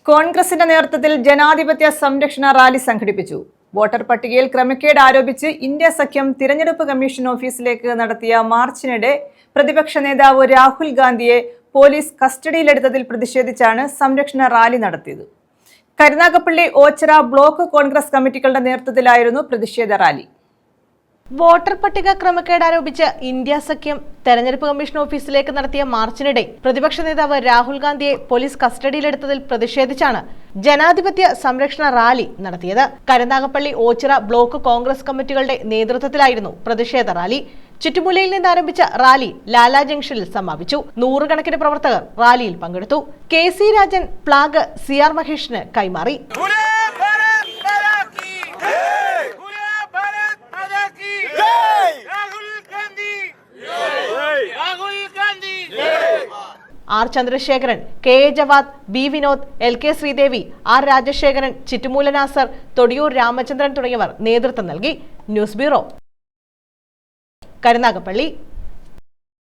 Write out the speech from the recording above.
കോൺഗ്രസിന്റെ നേതൃത്വത്തിൽ ജനാധിപത്യ സംരക്ഷണ റാലി സംഘടിപ്പിച്ചു. വോട്ടർ പട്ടികയിൽ ക്രമക്കേട് ആരോപിച്ച് ഇന്ത്യ സഖ്യം തിരഞ്ഞെടുപ്പ് കമ്മീഷൻ ഓഫീസിലേക്ക് നടത്തിയ മാർച്ചിനിടെ പ്രതിപക്ഷ നേതാവ് രാഹുൽ ഗാന്ധിയെ പോലീസ് കസ്റ്റഡിയിലെടുത്തതിൽ പ്രതിഷേധിച്ചാണ് സംരക്ഷണ റാലി നടത്തിയത്. കരുനാഗപ്പള്ളി ഓച്ചിറ ബ്ലോക്ക് കോൺഗ്രസ് കമ്മിറ്റികളുടെ നേതൃത്വത്തിലായിരുന്നു പ്രതിഷേധ റാലി. വോട്ടർ പട്ടിക ക്രമക്കേട് ആരോപിച്ച് ഇന്ത്യ സഖ്യം തെരഞ്ഞെടുപ്പ് കമ്മീഷൻ ഓഫീസിലേക്ക് നടത്തിയ മാർച്ചിനിടെ പ്രതിപക്ഷ നേതാവ് രാഹുൽ ഗാന്ധിയെ പോലീസ് കസ്റ്റഡിയിലെടുത്തതിൽ പ്രതിഷേധിച്ചാണ് ജനാധിപത്യ സംരക്ഷണ റാലി നടത്തിയത്. കരുനാഗപ്പള്ളി ഓച്ചിറ ബ്ലോക്ക് കോൺഗ്രസ് കമ്മിറ്റികളുടെ നേതൃത്വത്തിലായിരുന്നു പ്രതിഷേധ റാലി. ചുറ്റുമൂലയിൽ നിന്ന് ആരംഭിച്ച റാലി ലാലാ ജംഗ്ഷനിൽ സമാപിച്ചു. നൂറുകണക്കിന് പ്രവർത്തകർ റാലിയിൽ പങ്കെടുത്തു. കെ.സി. രാജൻ ഫ്ളാഗ് CR മഹേഷിന് കൈമാറി. R Chandrasekharan, KA Jawad, B Vinod, LK Sreedevi, R Rajasekharan, Chittumoola Nasar, Thodiyoor Ramachandran തുടങ്ങിയവർ നേതൃത്വം നൽകി. News bureau, Karunagappally.